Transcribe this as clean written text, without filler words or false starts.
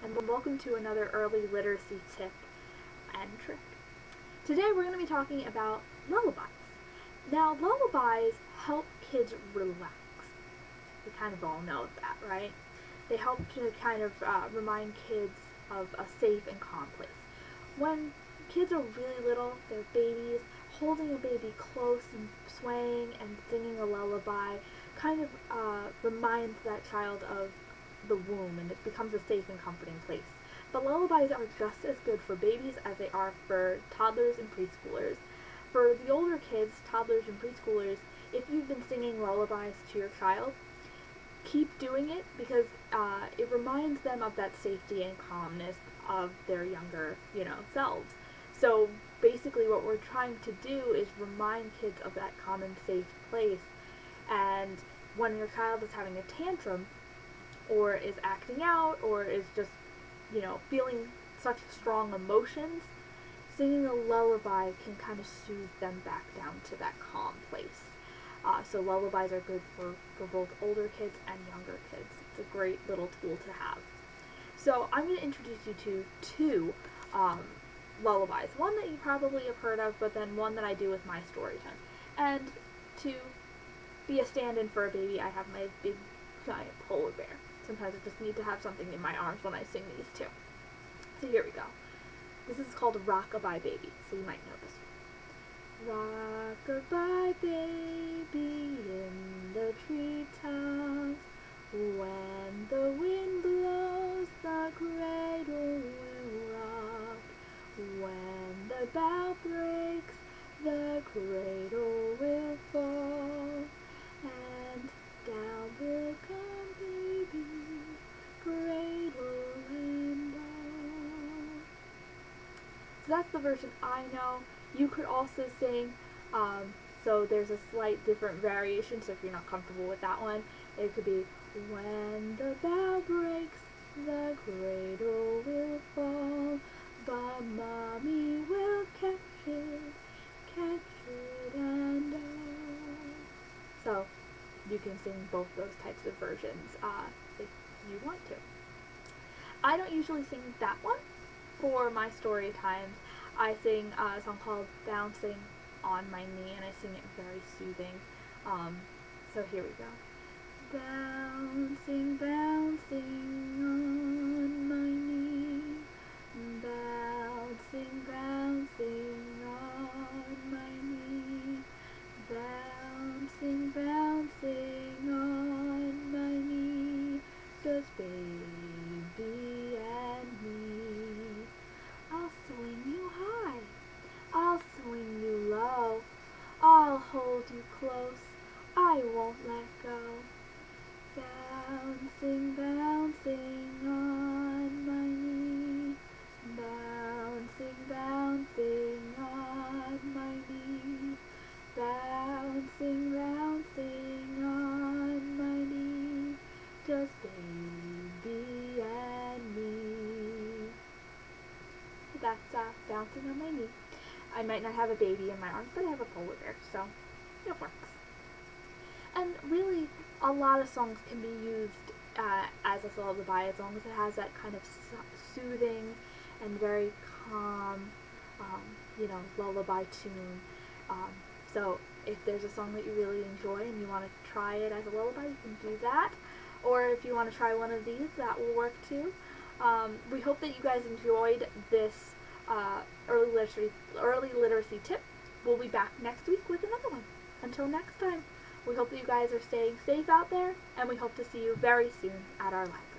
and welcome to another early literacy tip and trick. Today we're going to be talking about lullabies. Now, lullabies help kids relax. We kind of all know that, right? They help to kind of remind kids of a safe and calm place. When kids are really little, they're babies, holding a baby close and swaying and singing a lullaby kind of reminds that child of the womb, and it becomes a safe and comforting place. But lullabies are just as good for babies as they are for toddlers and preschoolers. For the older kids, toddlers and preschoolers, if you've been singing lullabies to your child, keep doing it because it reminds them of that safety and calmness of their younger, selves. So basically what we're trying to do is remind kids of that calm and safe place. And when your child is having a tantrum, or is acting out, or is just, feeling such strong emotions, singing a lullaby can kind of soothe them back down to that calm place. So lullabies are good for both older kids and younger kids. It's a great little tool to have. So I'm going to introduce you to two lullabies. One that you probably have heard of, but then one that I do with my story time. And to be a stand-in for a baby, I have my big giant polar bear. Sometimes I just need to have something in my arms when I sing these two. So here we go. This is called Rock-a-bye Baby, so you might know this one. Rock-a-bye baby in the treetops. When the wind blows, the cradle will rock. When the bough breaks, the cradle will fall. And down will come baby, cradle and all. So that's the version I know. You could also sing, so there's a slight different variation, so if you're not comfortable with that one, it could be, when the bough breaks, the cradle will fall, but mommy will catch it and all. So you can sing both those types of versions if you want to. I don't usually sing that one for my story times. I sing a song called Bouncing on My Knee, and I sing it very soothing. So here we go. Bouncing, bouncing on my knee. Bouncing, bouncing on my knee. Bouncing, bouncing on my knee. Just baby and me. I'll swing you high, I'll swing you low, I'll hold you close, I won't let go. Bouncing, bouncing on my knee. Bouncing, bouncing on my knee. Bouncing, bouncing on my knee. Just baby and me. So that's bouncing on my knee. I might not have a baby in my arms, but I have a polar bear, so it works. And really, a lot of songs can be used as a lullaby as long as it has that kind of soothing and very calm, lullaby tune. So if there's a song that you really enjoy and you want to try it as a lullaby, you can do that. Or if you want to try one of these, that will work too. We hope that you guys enjoyed this early literacy tip. We'll be back next week with another one. Until next time, we hope that you guys are staying safe out there, and we hope to see you very soon at our live.